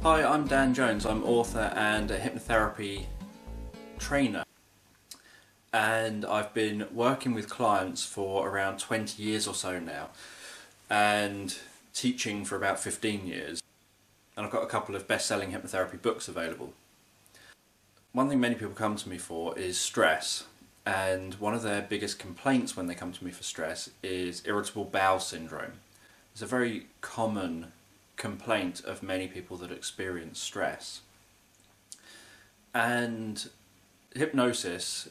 Hi, I'm Dan Jones. I'm author and a hypnotherapy trainer, and I've been working with clients for around 20 years or so now and teaching for about 15 years, and I've got a couple of best-selling hypnotherapy books available. One thing many people come to me for is stress, and one of their biggest complaints when they come to me for stress is irritable bowel syndrome. It's a very common complaint of many people that experience stress. And hypnosis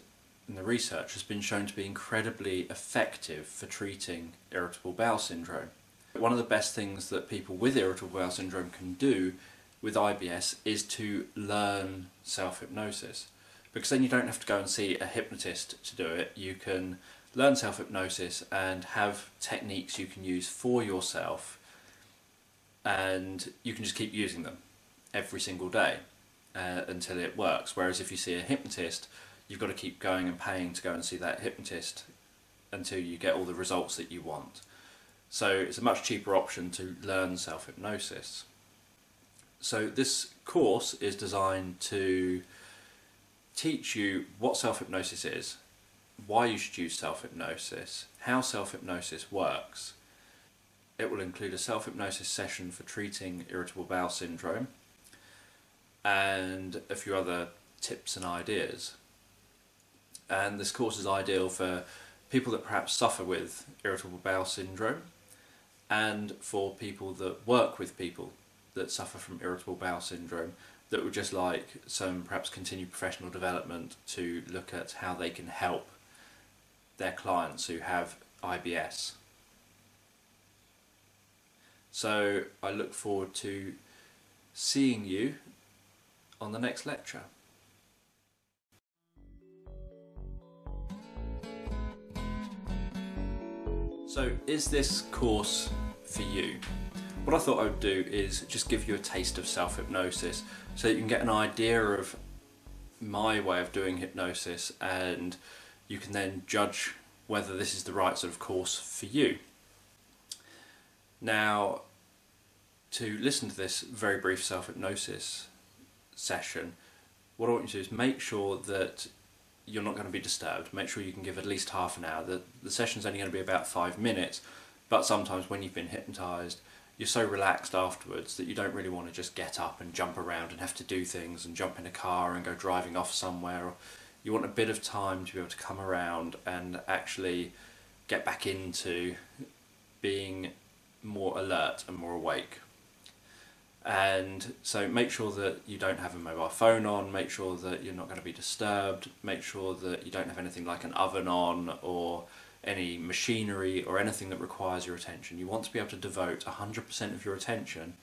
in the research has been shown to be incredibly effective for treating irritable bowel syndrome. One of the best things that people with irritable bowel syndrome can do with IBS is to learn self-hypnosis, because then you don't have to go and see a hypnotist to do it. You can learn self-hypnosis and have techniques you can use for yourself, and you can just keep using them every single day until it works. Whereas if you see a hypnotist, you've got to keep going and paying to go and see that hypnotist until you get all the results that you want. So it's a much cheaper option to learn self-hypnosis. So this course is designed to teach you what self-hypnosis is, why you should use self-hypnosis, how self-hypnosis works. It will include a self-hypnosis session for treating irritable bowel syndrome and a few other tips and ideas. And this course is ideal for people that perhaps suffer with irritable bowel syndrome, and for people that work with people that suffer from irritable bowel syndrome that would just like some perhaps continued professional development to look at how they can help their clients who have IBS. So I look forward to seeing you on the next lecture. So is this course for you? What I thought I would do is just give you a taste of self-hypnosis so that you can get an idea of my way of doing hypnosis, and you can then judge whether this is the right sort of course for you. Now, to listen to this very brief self-hypnosis session, what I want you to do is make sure that you're not going to be disturbed. Make sure you can give at least half an hour. The session's only going to be about 5 minutes, but sometimes when you've been hypnotised, you're so relaxed afterwards that you don't really want to just get up and jump around and have to do things and jump in a car and go driving off somewhere. You want a bit of time to be able to come around and actually get back into being more alert and more awake. And so make sure that you don't have a mobile phone on, make sure that you're not going to be disturbed, make sure that you don't have anything like an oven on or any machinery or anything that requires your attention. You want to be able to devote 100% of your attention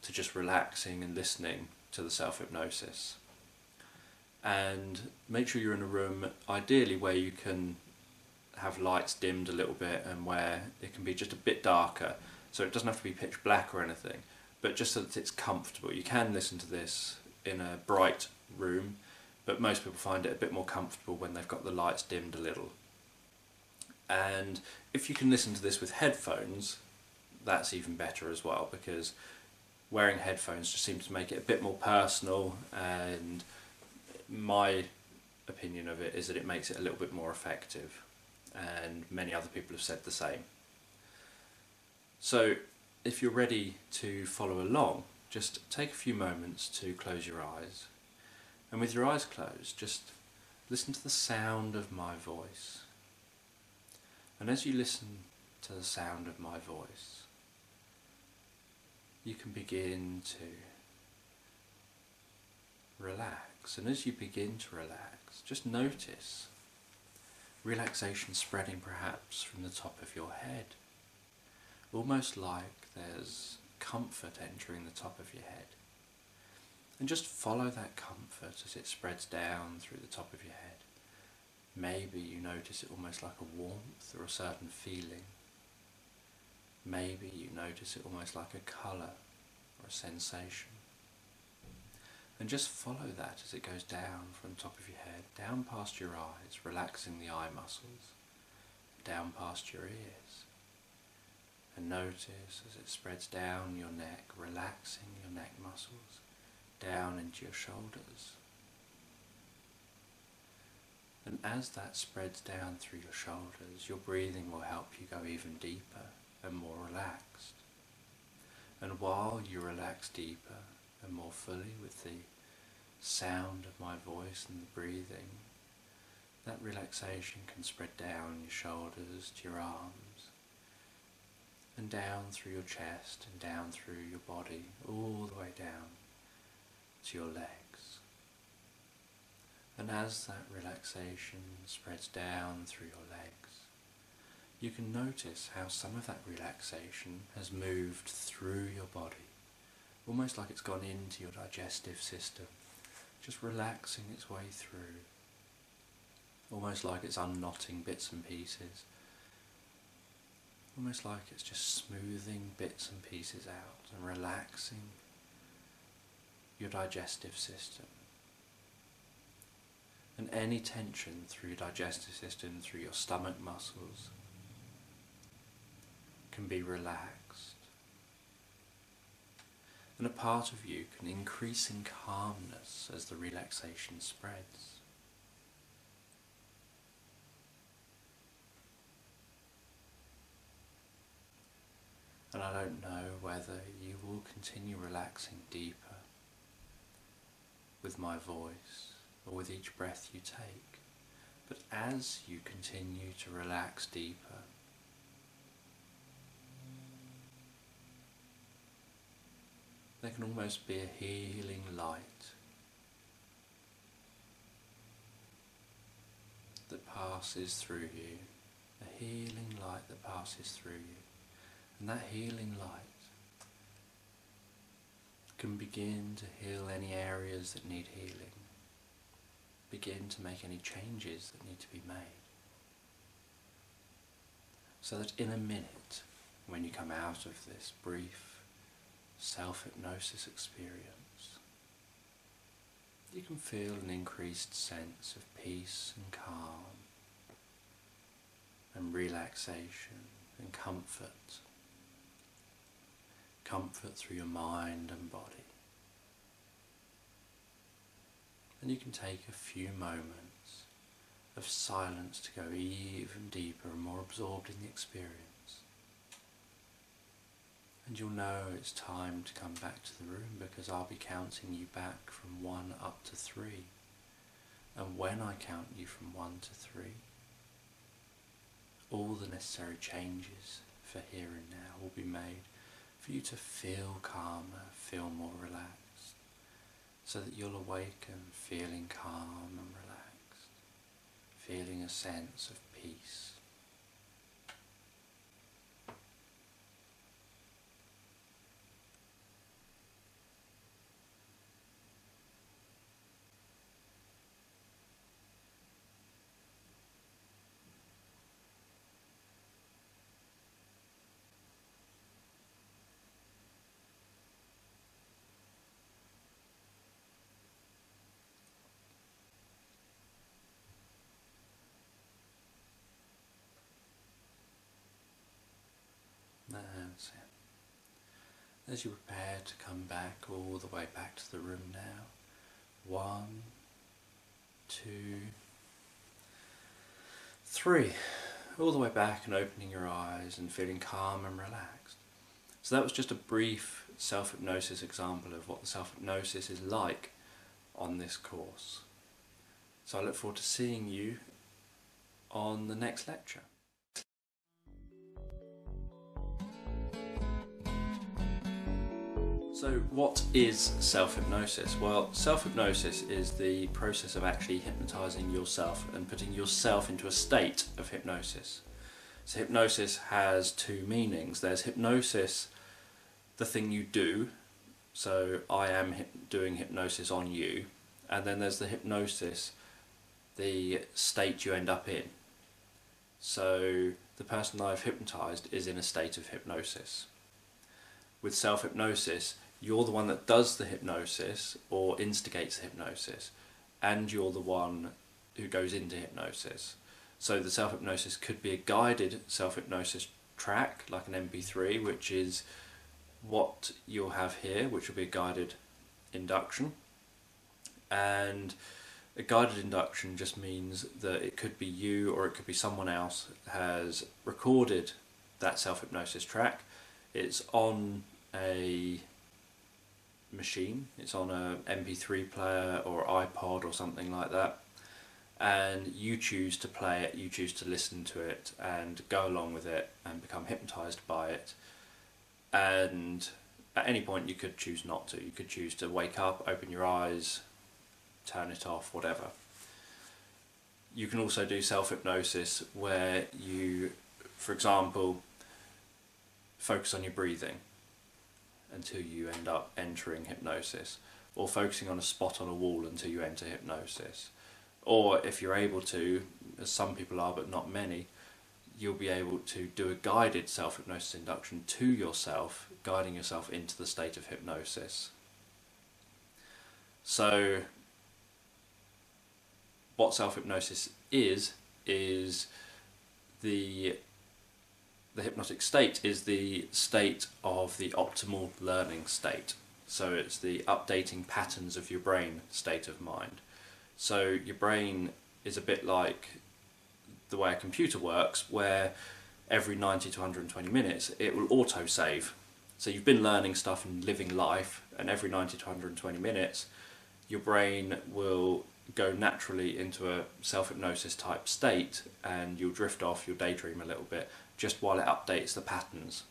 to just relaxing and listening to the self-hypnosis. And make sure you're in a room, ideally where you can have lights dimmed a little bit and where it can be just a bit darker, so it doesn't have to be pitch black or anything, but just so that it's comfortable. You can listen to this in a bright room, but most people find it a bit more comfortable when they've got the lights dimmed a little. And if you can listen to this with headphones, that's even better as well, because wearing headphones just seems to make it a bit more personal, and my opinion of it is that it makes it a little bit more effective, and many other people have said the same. So if you're ready to follow along, just take a few moments to close your eyes, and with your eyes closed, just listen to the sound of my voice. And as you listen to the sound of my voice, you can begin to relax. And as you begin to relax, just notice relaxation spreading perhaps from the top of your head, almost like there's comfort entering the top of your head. And just follow that comfort as it spreads down through the top of your head. Maybe you notice it almost like a warmth or a certain feeling. Maybe you notice it almost like a colour or a sensation. And just follow that as it goes down from the top of your head, down past your eyes, relaxing the eye muscles, down past your ears, And notice as it spreads down your neck, relaxing your neck muscles, down into your shoulders. And as that spreads down through your shoulders, your breathing will help you go even deeper and more relaxed. And while you relax deeper and more fully with the sound of my voice and the breathing, that relaxation can spread down your shoulders to your arms, and down through your chest and down through your body, all the way down to your legs. And as that relaxation spreads down through your legs, you can notice how some of that relaxation has moved through your body, almost like it's gone into your digestive system, just relaxing its way through, almost like it's unknotting bits and pieces, almost like it's just smoothing bits and pieces out and relaxing your digestive system. And any tension through your digestive system, through your stomach muscles, can be relaxed. And a part of you can increase in calmness as the relaxation spreads. And I don't know whether you will continue relaxing deeper with my voice or with each breath you take, but as you continue to relax deeper, there can almost be a healing light that passes through you, a healing light that passes through you. And that healing light can begin to heal any areas that need healing, begin to make any changes that need to be made. So that in a minute, when you come out of this brief self-hypnosis experience, you can feel an increased sense of peace and calm and relaxation and comfort. Comfort through your mind and body. And you can take a few moments of silence to go even deeper and more absorbed in the experience. And you'll know it's time to come back to the room, because I'll be counting you back from 1 up to 3. And when I count you from 1 to 3, all the necessary changes for here and now will be made for you to feel calmer, feel more relaxed, so that you'll awaken feeling calm and relaxed, feeling a sense of peace. That's it. As you prepare to come back all the way back to the room now, 1, 2, 3, all the way back and opening your eyes and feeling calm and relaxed. So that was just a brief self-hypnosis example of what the self-hypnosis is like on this course. So I look forward to seeing you on the next lecture. So what is self-hypnosis? Well, self-hypnosis is the process of actually hypnotising yourself and putting yourself into a state of hypnosis. So hypnosis has 2 meanings. There's hypnosis, the thing you do, so I am doing hypnosis on you, and then there's the hypnosis, the state you end up in. So the person I've hypnotised is in a state of hypnosis. With self-hypnosis, you're the one that does the hypnosis or instigates the hypnosis, and you're the one who goes into hypnosis. So the self-hypnosis could be a guided self-hypnosis track, like an MP3, which is what you'll have here, which will be a guided induction. And a guided induction just means that it could be you or it could be someone else has recorded that self-hypnosis track. It's on a machine, it's on a MP3 player or iPod or something like that, and you choose to play it, you choose to listen to it and go along with it and become hypnotized by it. And at any point you could choose not to. You could choose to wake up, open your eyes, turn it off, whatever. You can also do self-hypnosis where you, for example, focus on your breathing until you end up entering hypnosis, or focusing on a spot on a wall until you enter hypnosis. Or if you're able to, as some people are but not many, you'll be able to do a guided self-hypnosis induction to yourself, guiding yourself into the state of hypnosis. So what self-hypnosis is the hypnotic state is the state of the optimal learning state. So it's the updating patterns of your brain state of mind. So your brain is a bit like the way a computer works, where every 90 to 120 minutes it will auto-save. So you've been learning stuff and living life, and every 90 to 120 minutes your brain will go naturally into a self-hypnosis type state, and you'll drift off, you'll daydream a little bit just while it updates the patterns.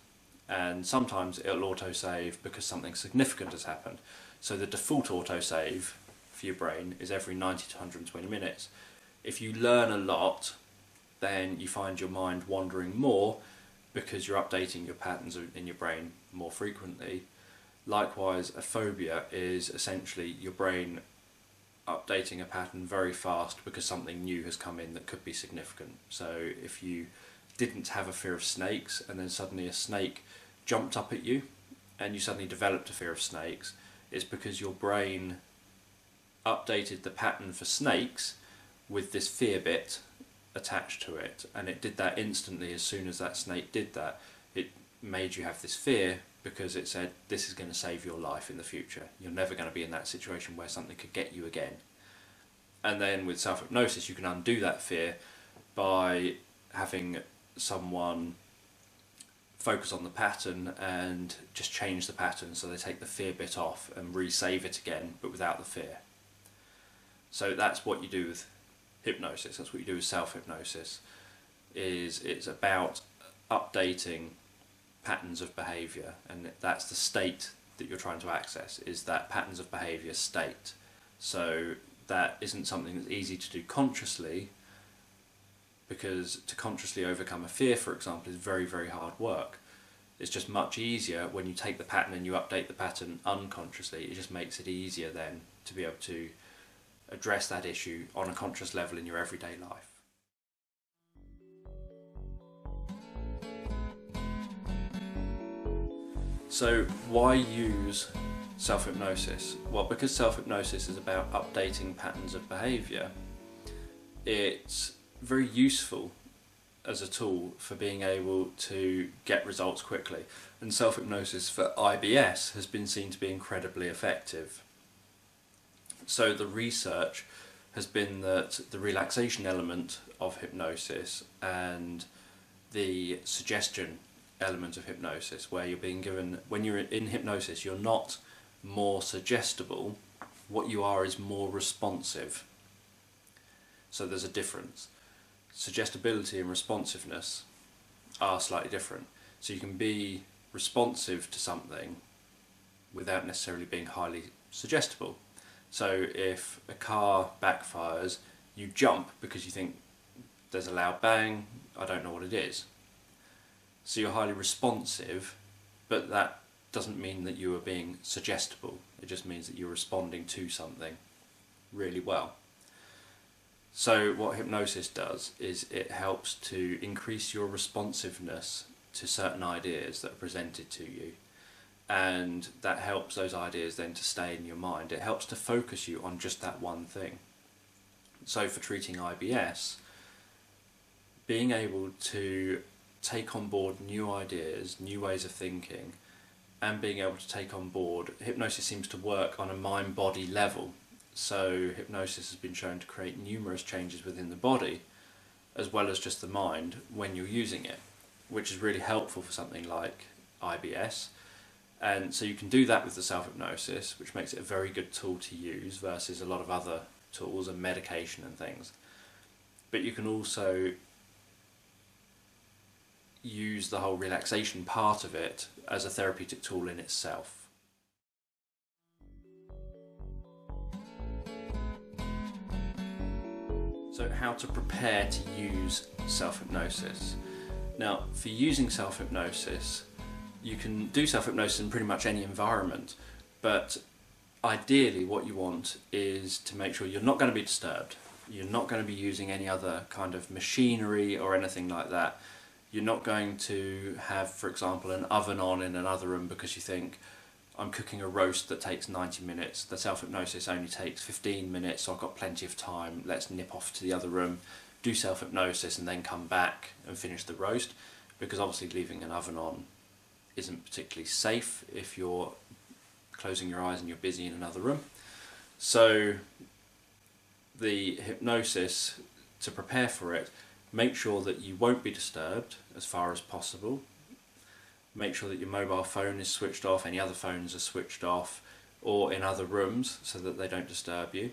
And sometimes it'll auto-save because something significant has happened. So the default auto-save for your brain is every 90 to 120 minutes. If you learn a lot, then you find your mind wandering more because you're updating your patterns in your brain more frequently. Likewise, a phobia is essentially your brain updating a pattern very fast because something new has come in that could be significant. So if you didn't have a fear of snakes and then suddenly a snake jumped up at you and you suddenly developed a fear of snakes, it's because your brain updated the pattern for snakes with this fear bit attached to it, and it did that instantly. As soon as that snake did that, it made you have this fear because it said, this is going to save your life in the future. You're never going to be in that situation where something could get you again. And then with self-hypnosis you can undo that fear by having someone focus on the pattern and just change the pattern, so they take the fear bit off and re-save it again but without the fear. So that's what you do with hypnosis, that's what you do with self-hypnosis. It's about updating patterns of behaviour, and that's the state that you're trying to access, is that patterns of behaviour state. So that isn't something that's easy to do consciously, because to consciously overcome a fear, for example, is very, very hard work. It's just much easier when you take the pattern and you update the pattern unconsciously. It just makes it easier then to be able to address that issue on a conscious level in your everyday life. So why use self-hypnosis? Well, because self-hypnosis is about updating patterns of behaviour, it's very useful as a tool for being able to get results quickly. And self-hypnosis for IBS has been seen to be incredibly effective. So the research has been that the relaxation element of hypnosis and the suggestion element of hypnosis, where you're being given, when you're in hypnosis, you're not more suggestible, what you are is more responsive. So there's a difference. Suggestibility and responsiveness are slightly different. So you can be responsive to something without necessarily being highly suggestible. So if a car backfires, you jump because you think there's a loud bang, I don't know what it is. So you're highly responsive, but that doesn't mean that you are being suggestible. It just means that you're responding to something really well. So what hypnosis does is it helps to increase your responsiveness to certain ideas that are presented to you, and that helps those ideas then to stay in your mind. It helps to focus you on just that one thing. So for treating IBS, being able to take on board new ideas, new ways of thinking, and being able to take on board, hypnosis seems to work on a mind-body level. So hypnosis has been shown to create numerous changes within the body, as well as just the mind, when you're using it, which is really helpful for something like IBS. And so you can do that with the self-hypnosis, which makes it a very good tool to use versus a lot of other tools and medication and things. But you can also use the whole relaxation part of it as a therapeutic tool in itself. So how to prepare to use self-hypnosis. Now, for using self-hypnosis, you can do self-hypnosis in pretty much any environment, but ideally what you want is to make sure you're not going to be disturbed. You're not going to be using any other kind of machinery or anything like that. You're not going to have, for example, an oven on in another room because you think, I'm cooking a roast that takes 90 minutes. The self-hypnosis only takes 15 minutes, so I've got plenty of time. Let's nip off to the other room, do self-hypnosis, and then come back and finish the roast. Because obviously leaving an oven on isn't particularly safe if you're closing your eyes and you're busy in another room. So the hypnosis, to prepare for it, make sure that you won't be disturbed as far as possible. Make sure that your mobile phone is switched off, any other phones are switched off, or in other rooms so that they don't disturb you.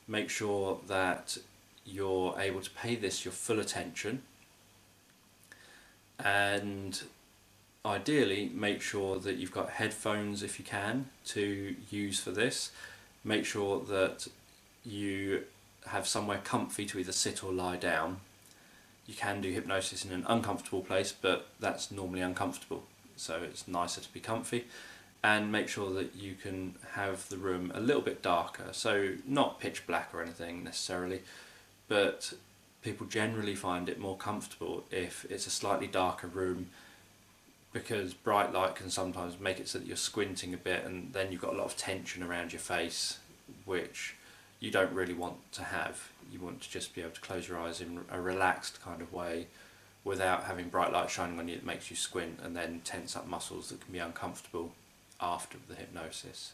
Make sure that you're able to pay this your full attention, and ideally make sure that you've got headphones if you can to use for this. Make sure that you have somewhere comfy to either sit or lie down. You can do hypnosis in an uncomfortable place, but that's normally uncomfortable, so it's nicer to be comfy. And make sure that you can have the room a little bit darker, so not pitch black or anything necessarily, but people generally find it more comfortable if it's a slightly darker room, because bright light can sometimes make it so that you're squinting a bit and then you've got a lot of tension around your face, which you don't really want to have. You want to just be able to close your eyes in a relaxed kind of way without having bright light shining on you that makes you squint and then tense up muscles that can be uncomfortable after the hypnosis.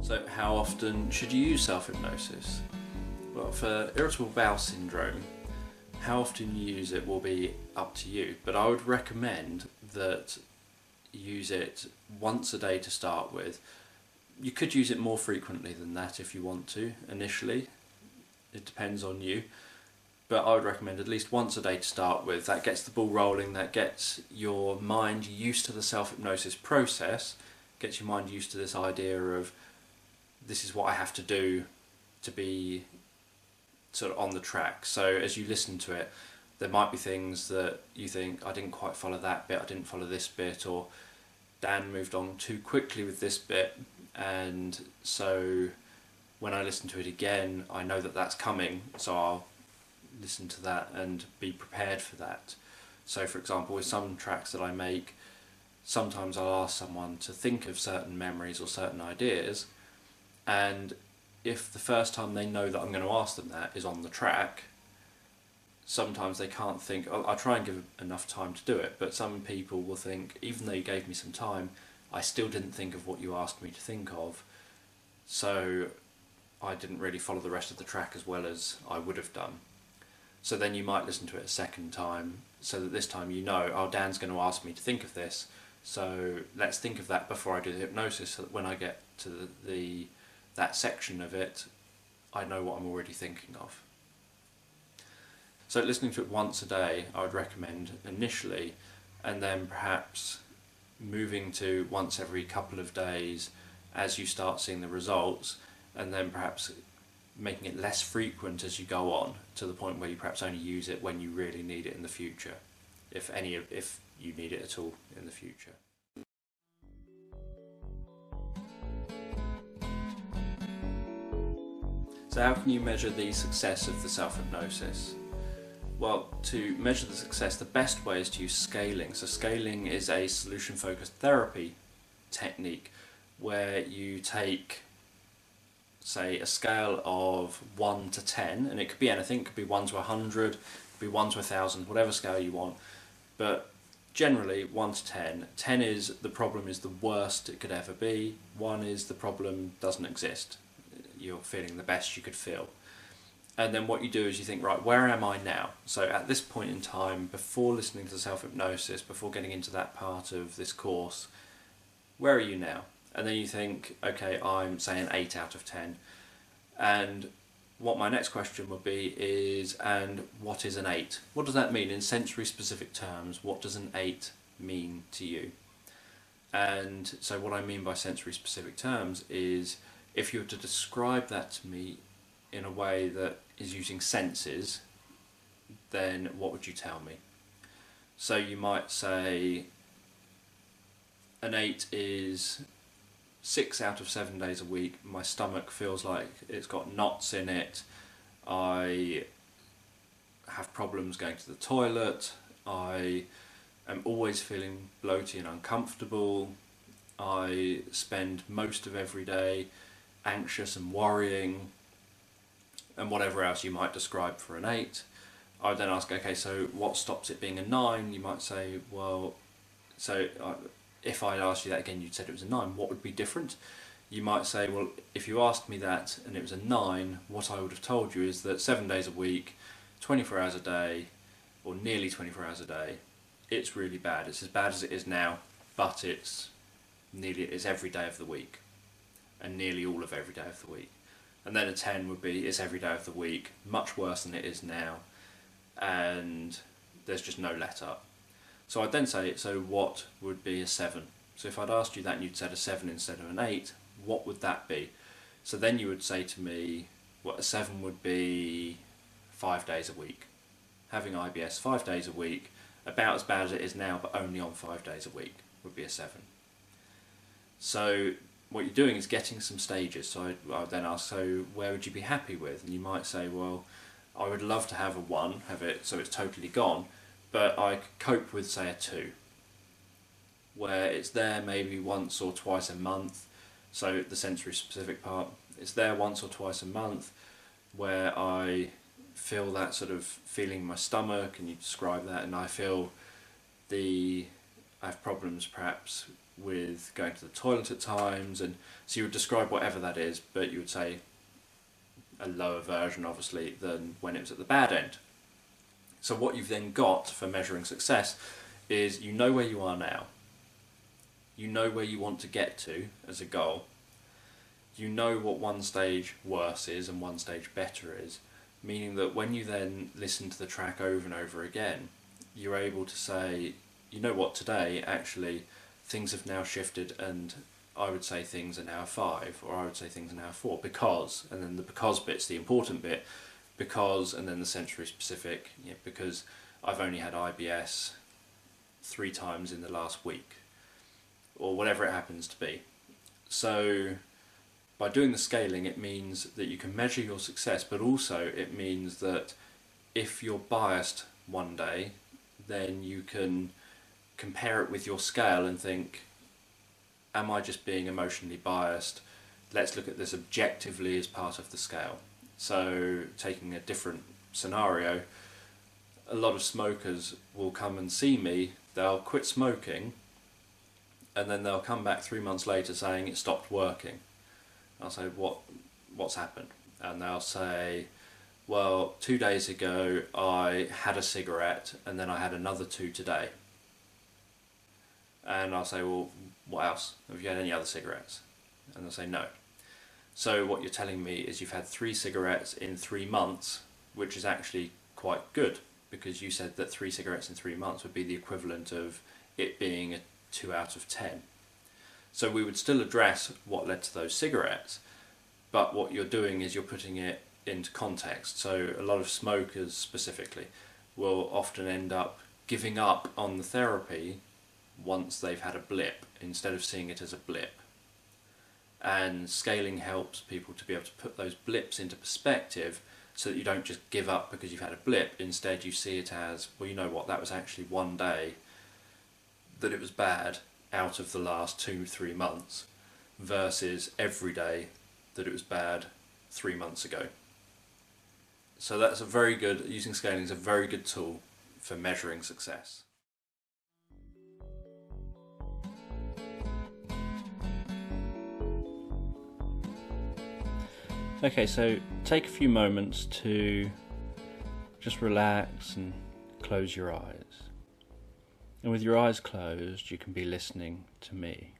So how often should you use self-hypnosis? Well, for irritable bowel syndrome, how often you use it will be up to you, but I would recommend that you use it once a day to start with. You could use it more frequently than that if you want to initially. It depends on you, but I would recommend at least once a day to start with. That gets the ball rolling, that gets your mind used to the self-hypnosis process, gets your mind used to this idea of this is what I have to do to be sort of on the track. So as you listen to it, there might be things that you think, I didn't quite follow that bit, I didn't follow this bit, or Dan moved on too quickly with this bit, and so when I listen to it again, I know that that's coming, so I'll listen to that and be prepared for that. So for example, with some tracks that I make, sometimes I'll ask someone to think of certain memories or certain ideas, and if the first time they know that I'm going to ask them that is on the track, sometimes they can't think. I try and give enough time to do it, but some people will think, even though you gave me some time, I still didn't think of what you asked me to think of, so I didn't really follow the rest of the track as well as I would have done. So then you might listen to it a second time, so that this time you know, oh, Dan's going to ask me to think of this, so let's think of that before I do the hypnosis, so that when I get to that section of it, I know what I'm already thinking of. So listening to it once a day, I would recommend initially, and then perhaps moving to once every couple of days as you start seeing the results, and then perhaps making it less frequent as you go on, to the point where you perhaps only use it when you really need it in the future, if you need it at all in the future. So how can you measure the success of the self-hypnosis? Well, to measure the success, the best way is to use scaling. So scaling is a solution-focused therapy technique where you take say, a scale of 1 to 10, and it could be anything, it could be 1 to 100, it could be 1 to 1,000, whatever scale you want, but generally 1 to 10. 10 is the problem is the worst it could ever be, 1 is the problem doesn't exist, you're feeling the best you could feel. And then what you do is you think, right, where am I now? So at this point in time, before listening to self-hypnosis, before getting into that part of this course, where are you now? And then you think, okay, I'm say an 8 out of 10. And what my next question would be is, and what is an 8? What does that mean in sensory specific terms? What does an 8 mean to you? And so what I mean by sensory specific terms is, if you were to describe that to me in a way that is using senses, then what would you tell me? So you might say an 8 is 6 out of 7 days a week, my stomach feels like it's got knots in it, I have problems going to the toilet, I am always feeling bloaty and uncomfortable, I spend most of every day anxious and worrying, and whatever else you might describe for an 8. I would then ask, okay, so what stops it being a 9? You might say, well, so if I'd asked you that again, you'd said it was a 9, what would be different? You might say, well, if you asked me that and it was a 9, what I would have told you is that 7 days a week, 24 hours a day, or nearly 24 hours a day, it's really bad. It's as bad as it is now, but it's every day of the week, and nearly all of every day of the week. And then a 10 would be, it's every day of the week, much worse than it is now, and there's just no let up. So I'd then say, so what would be a 7? So if I'd asked you that and you'd said a 7 instead of an 8, what would that be? So then you would say to me, what a 7 would be 5 days a week. Having IBS 5 days a week, about as bad as it is now, but only on 5 days a week, would be a 7. So what you're doing is getting some stages. So I would then ask, so where would you be happy with? And you might say, well, I would love to have a 1, have it so it's totally gone, but I could cope with, say, a 2, where it's there maybe once or twice a month. So the sensory specific part, it's there once or twice a month, where I feel that sort of feeling in my stomach, and you describe that, and I feel I have problems perhaps with going to the toilet at times, and so you would describe whatever that is, but you would say a lower version obviously than when it was at the bad end. So what you've then got for measuring success is, you know where you are now, you know where you want to get to as a goal, you know what one stage worse is and one stage better is, meaning that when you then listen to the track over and over again, you're able to say, you know what, today actually things have now shifted, and I would say things are now 5, or I would say things are now 4, because, and then the because bit's the important bit, because, and then the sensory specific, because I've only had IBS 3 times in the last week, or whatever it happens to be. So by doing the scaling, it means that you can measure your success, but also it means that if you're biased one day, then you can compare it with your scale and think, am I just being emotionally biased? Let's look at this objectively as part of the scale. So taking a different scenario, a lot of smokers will come and see me, they'll quit smoking, and then they'll come back 3 months later saying it stopped working. I'll say, what's happened? And they'll say, well, 2 days ago I had a cigarette and then I had another 2 today. And I'll say, well, what else? Have you had any other cigarettes? And they'll say, no. So what you're telling me is you've had 3 cigarettes in 3 months, which is actually quite good, because you said that 3 cigarettes in 3 months would be the equivalent of it being a 2 out of 10. So we would still address what led to those cigarettes, but what you're doing is you're putting it into context. So a lot of smokers specifically will often end up giving up on the therapy once they've had a blip, instead of seeing it as a blip. And scaling helps people to be able to put those blips into perspective, so that you don't just give up because you've had a blip. Instead you see it as, well, you know what, that was actually one day that it was bad out of the last 2-3 months, versus every day that it was bad 3 months ago. So that's using scaling is a very good tool for measuring success. Okay, so take a few moments to just relax and close your eyes. And with your eyes closed, you can be listening to me.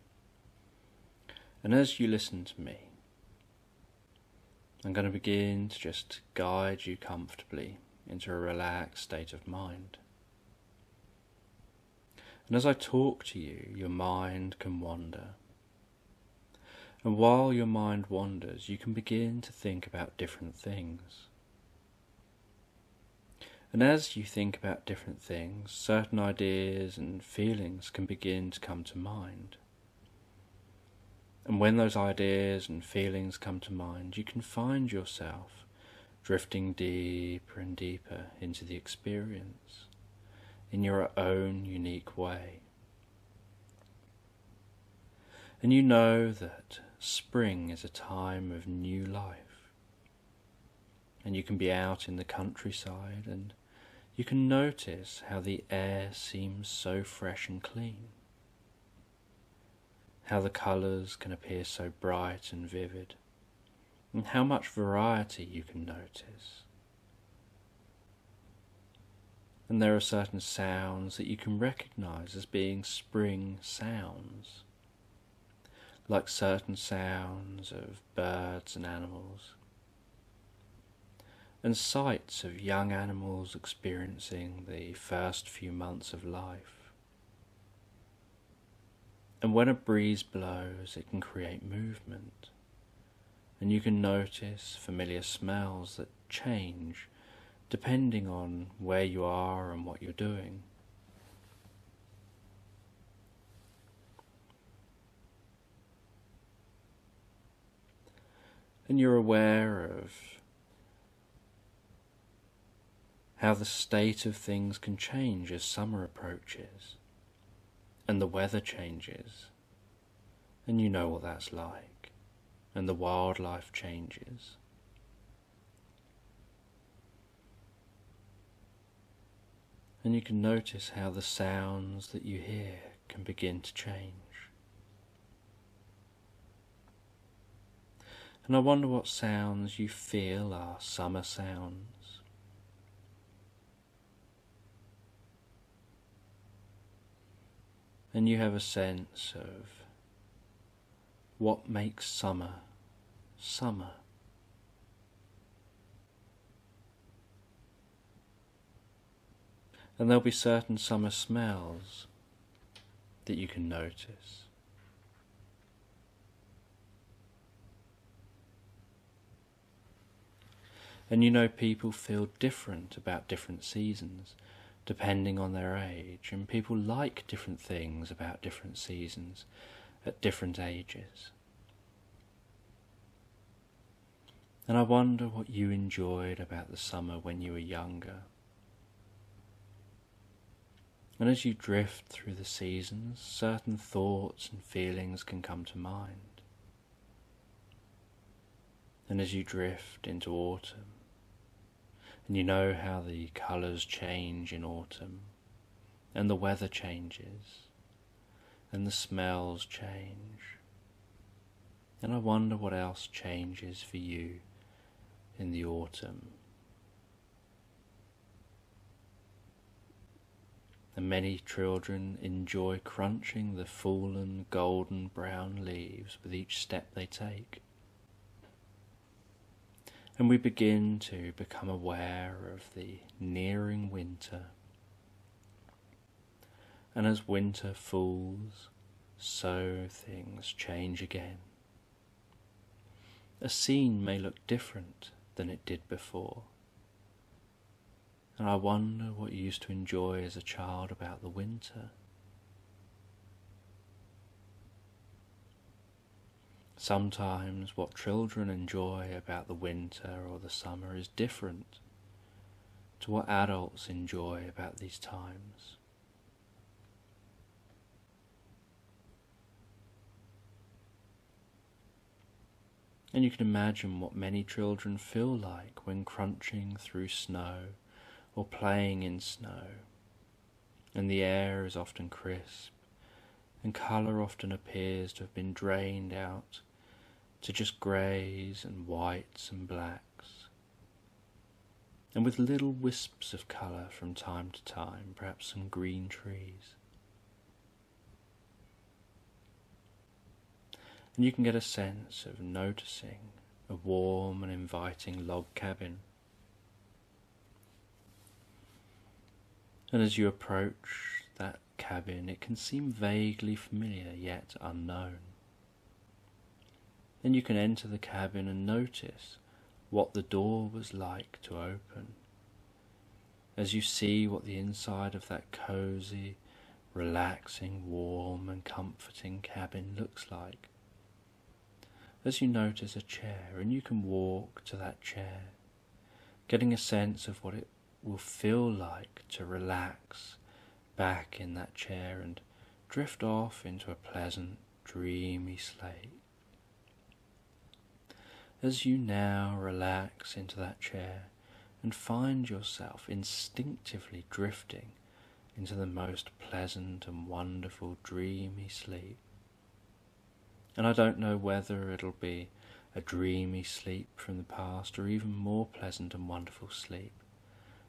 And as you listen to me, I'm going to begin to just guide you comfortably into a relaxed state of mind. And as I talk to you, your mind can wander. And while your mind wanders, you can begin to think about different things. And as you think about different things, certain ideas and feelings can begin to come to mind. And when those ideas and feelings come to mind, you can find yourself drifting deeper and deeper into the experience in your own unique way. And you know that spring is a time of new life, and you can be out in the countryside and you can notice how the air seems so fresh and clean, how the colours can appear so bright and vivid, and how much variety you can notice. And there are certain sounds that you can recognise as being spring sounds, like certain sounds of birds and animals, and sights of young animals experiencing the first few months of life. And when a breeze blows, it can create movement, and you can notice familiar smells that change depending on where you are and what you're doing. And you're aware of how the state of things can change as summer approaches and the weather changes, and you know what that's like, and the wildlife changes. And you can notice how the sounds that you hear can begin to change. And I wonder what sounds you feel are summer sounds. And you have a sense of what makes summer, summer. And there'll be certain summer smells that you can notice. And you know, people feel different about different seasons depending on their age, and people like different things about different seasons at different ages. And I wonder what you enjoyed about the summer when you were younger. And as you drift through the seasons, certain thoughts and feelings can come to mind. And as you drift into autumn, and you know how the colours change in autumn, and the weather changes, and the smells change. And I wonder what else changes for you in the autumn. And many children enjoy crunching the fallen golden brown leaves with each step they take. And we begin to become aware of the nearing winter. And as winter falls, so things change again. A scene may look different than it did before. And I wonder what you used to enjoy as a child about the winter. Sometimes what children enjoy about the winter or the summer is different to what adults enjoy about these times. And you can imagine what many children feel like when crunching through snow or playing in snow. And the air is often crisp, and colour often appears to have been drained out to just greys and whites and blacks, and with little wisps of colour from time to time, perhaps some green trees. And you can get a sense of noticing a warm and inviting log cabin. And as you approach that cabin, it can seem vaguely familiar yet unknown. Then you can enter the cabin and notice what the door was like to open, as you see what the inside of that cosy, relaxing, warm and comforting cabin looks like. As you notice a chair, and you can walk to that chair, getting a sense of what it will feel like to relax back in that chair and drift off into a pleasant, dreamy sleep. As you now relax into that chair and find yourself instinctively drifting into the most pleasant and wonderful dreamy sleep. And I don't know whether it'll be a dreamy sleep from the past or even more pleasant and wonderful sleep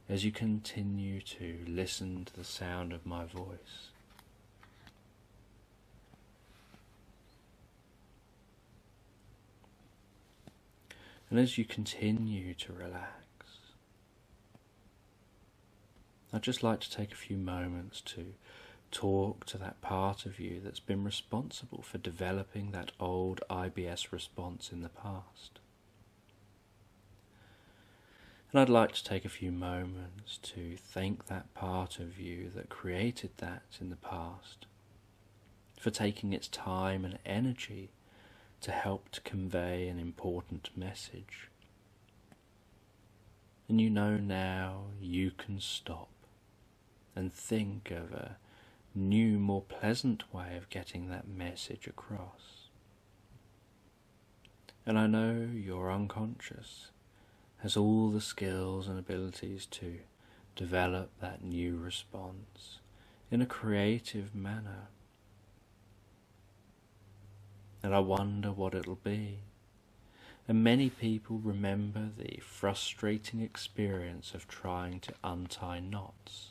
as you continue to listen to the sound of my voice. And as you continue to relax, I'd just like to take a few moments to talk to that part of you that's been responsible for developing that old IBS response in the past. And I'd like to take a few moments to thank that part of you that created that in the past for taking its time and energy to help to convey an important message. And you know now you can stop and think of a new, more pleasant way of getting that message across. And I know your unconscious has all the skills and abilities to develop that new response in a creative manner. And I wonder what it'll be. And many people remember the frustrating experience of trying to untie knots.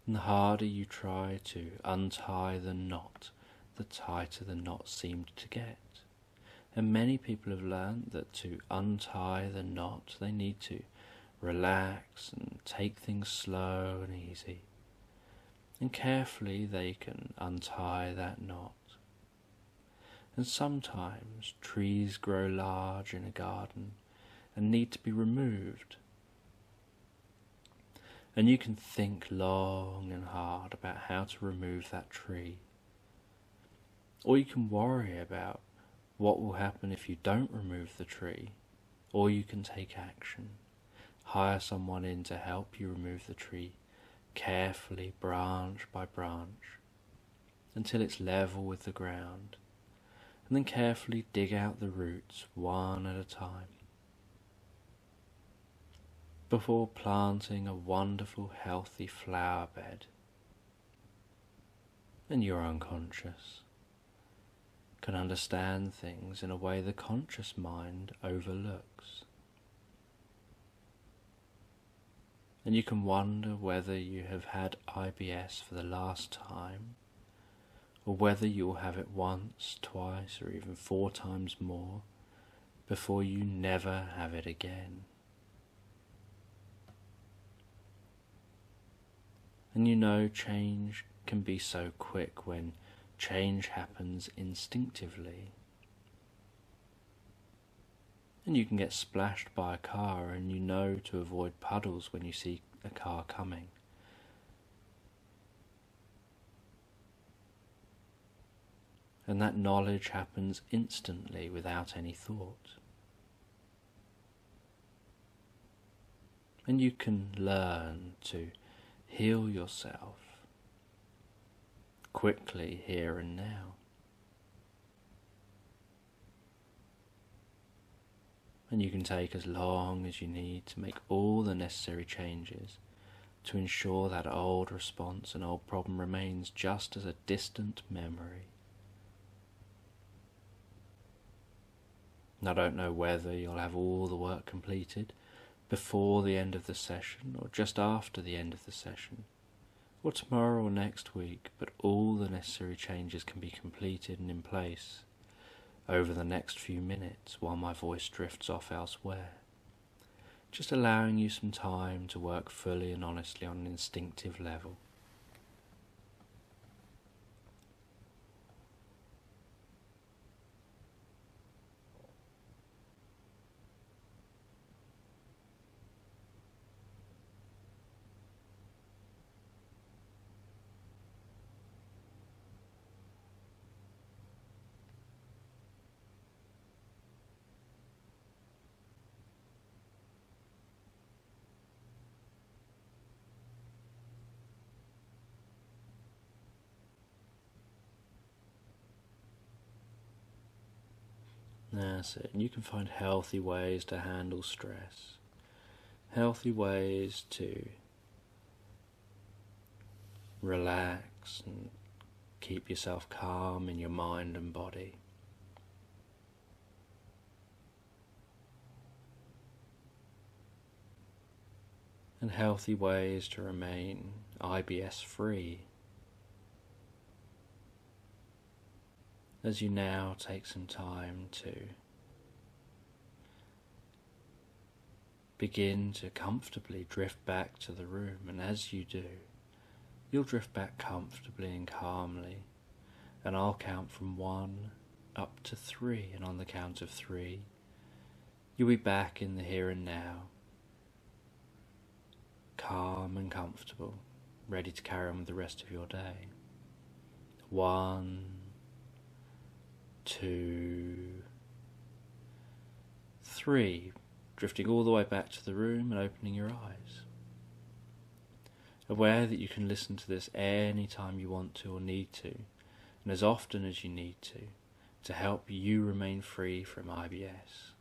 And the harder you try to untie the knot, the tighter the knot seemed to get. And many people have learned that to untie the knot, they need to relax and take things slow and easy. And carefully they can untie that knot. And sometimes trees grow large in a garden and need to be removed. And you can think long and hard about how to remove that tree. Or you can worry about what will happen if you don't remove the tree. Or you can take action. Hire someone in to help you remove the tree, carefully, branch by branch, until it's level with the ground. And then carefully dig out the roots one at a time, before planting a wonderful healthy flower bed. And your unconscious can understand things in a way the conscious mind overlooks. And you can wonder whether you have had IBS for the last time, or whether you will have it once, twice, or even 4 times more before you never have it again. And you know change can be so quick when change happens instinctively. And you can get splashed by a car and you know to avoid puddles when you see a car coming. And that knowledge happens instantly without any thought. And you can learn to heal yourself quickly here and now. And you can take as long as you need to make all the necessary changes to ensure that old response and old problem remains just as a distant memory. I don't know whether you'll have all the work completed before the end of the session or just after the end of the session, or tomorrow or next week, but all the necessary changes can be completed and in place over the next few minutes while my voice drifts off elsewhere, just allowing you some time to work fully and honestly on an instinctive level. That's it. And you can find healthy ways to handle stress, healthy ways to relax and keep yourself calm in your mind and body. And healthy ways to remain IBS free. As you now take some time to begin to comfortably drift back to the room, and as you do, you'll drift back comfortably and calmly, and I'll count from 1 up to 3, and on the count of 3, you'll be back in the here and now, calm and comfortable, ready to carry on with the rest of your day. 1, 2, 3, drifting all the way back to the room and opening your eyes. Aware that you can listen to this any time you want to or need to, and as often as you need to help you remain free from IBS.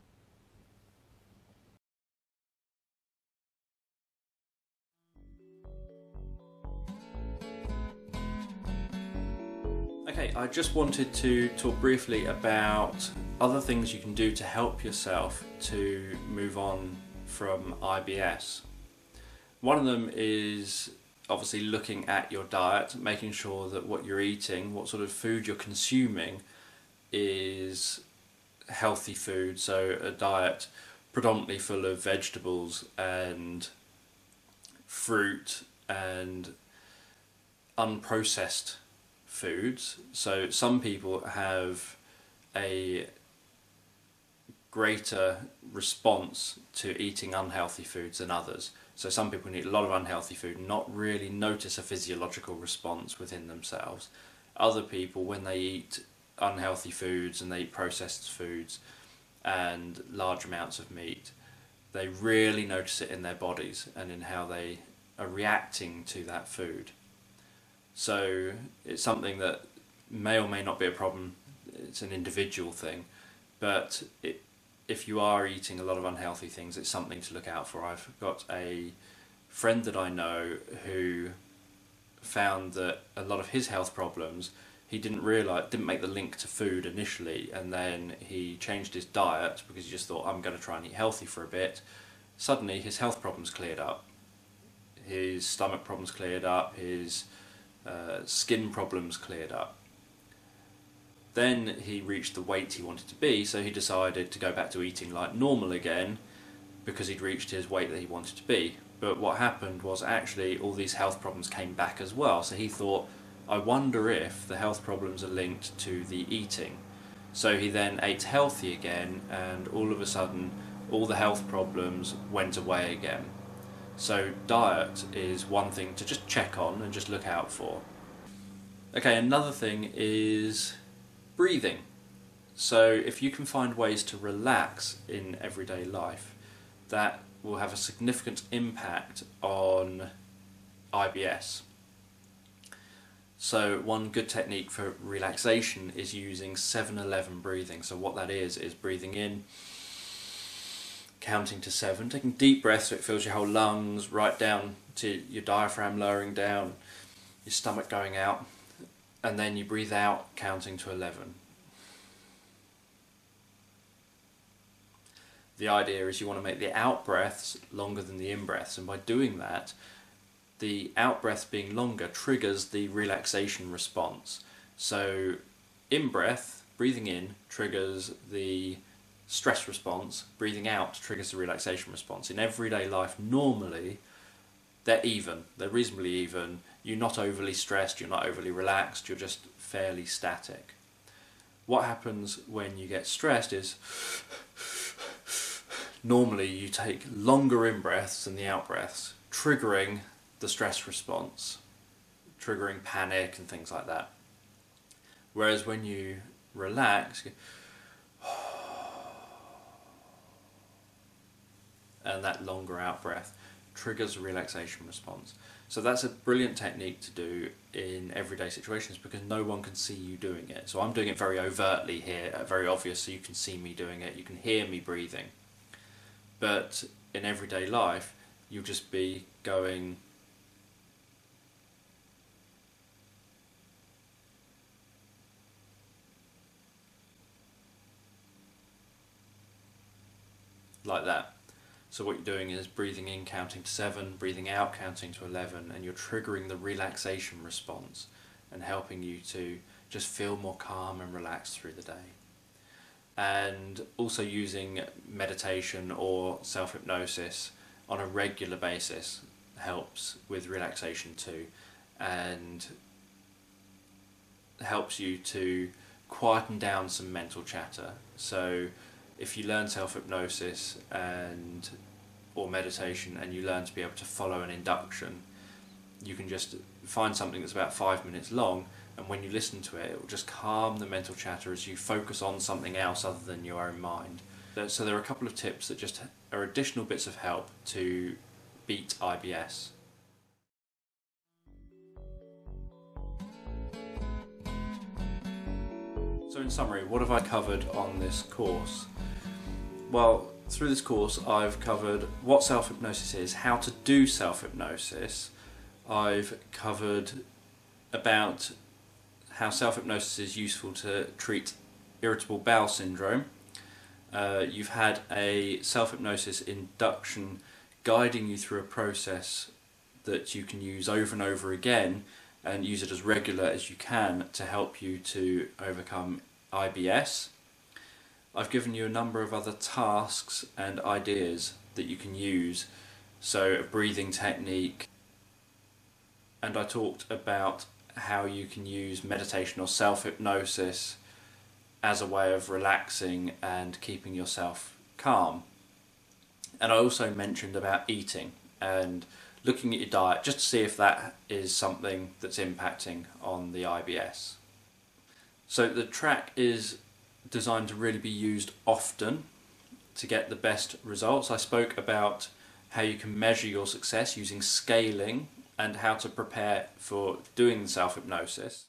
Okay, I just wanted to talk briefly about other things you can do to help yourself to move on from IBS. One of them is obviously looking at your diet, making sure that what you're eating, what sort of food you're consuming is healthy food, so a diet predominantly full of vegetables and fruit and unprocessed foods. So some people have a greater response to eating unhealthy foods than others. So some people eat a lot of unhealthy food and not really notice a physiological response within themselves. Other people, when they eat unhealthy foods and they eat processed foods and large amounts of meat, they really notice it in their bodies and in how they are reacting to that food. So it's something that may or may not be a problem. It's an individual thing, but if you are eating a lot of unhealthy things, it's something to look out for. I've got a friend that I know who found that a lot of his health problems, he didn't make the link to food initially, and then he changed his diet because he just thought, I'm going to try and eat healthy for a bit. Suddenly his health problems cleared up. His stomach problems cleared up, his skin problems cleared up. Then he reached the weight he wanted to be, so he decided to go back to eating like normal again because he'd reached his weight that he wanted to be. But what happened was actually all these health problems came back as well, so he thought, I wonder if the health problems are linked to the eating. So he then ate healthy again, and all of a sudden all the health problems went away again. So diet is one thing to just check on and just look out for. Okay, another thing is breathing. So if you can find ways to relax in everyday life, that will have a significant impact on IBS. So one good technique for relaxation is using 7-11 breathing. So what that is breathing in counting to 7, taking deep breaths so it fills your whole lungs, right down to your diaphragm lowering down, your stomach going out, and then you breathe out counting to 11. The idea is you want to make the out breaths longer than the in breaths, and by doing that, the out breath being longer triggers the relaxation response. So in breath, breathing in triggers the stress response, breathing out triggers the relaxation response. In everyday life, normally, they're even, they're reasonably even. You're not overly stressed, you're not overly relaxed, you're just fairly static. What happens when you get stressed is, normally you take longer in breaths than the out breaths, triggering the stress response, triggering panic and things like that. Whereas when you relax, and that longer out breath triggers a relaxation response. So that's a brilliant technique to do in everyday situations because no one can see you doing it. So I'm doing it very overtly here, very obvious, so you can see me doing it, you can hear me breathing. But in everyday life, you'll just be going like that. So what you're doing is breathing in, counting to 7, breathing out, counting to 11, and you're triggering the relaxation response and helping you to just feel more calm and relaxed through the day. And also using meditation or self-hypnosis on a regular basis helps with relaxation too, and helps you to quieten down some mental chatter. So if you learn self-hypnosis or meditation and you learn to be able to follow an induction, you can just find something that's about 5 minutes long, and when you listen to it, it will just calm the mental chatter as you focus on something else other than your own mind. So there are a couple of tips that just are additional bits of help to beat IBS. So in summary, what have I covered on this course? Well, through this course I've covered what self-hypnosis is, how to do self-hypnosis. I've covered about how self-hypnosis is useful to treat irritable bowel syndrome. You've had a self-hypnosis induction guiding you through a process that you can use over and over again and use it as regular as you can to help you to overcome IBS. I've given you a number of other tasks and ideas that you can use, so a breathing technique, and I talked about how you can use meditation or self-hypnosis as a way of relaxing and keeping yourself calm. And I also mentioned about eating and looking at your diet just to see if that is something that's impacting on the IBS. So the track is designed to really be used often to get the best results. I spoke about how you can measure your success using scaling and how to prepare for doing the self-hypnosis.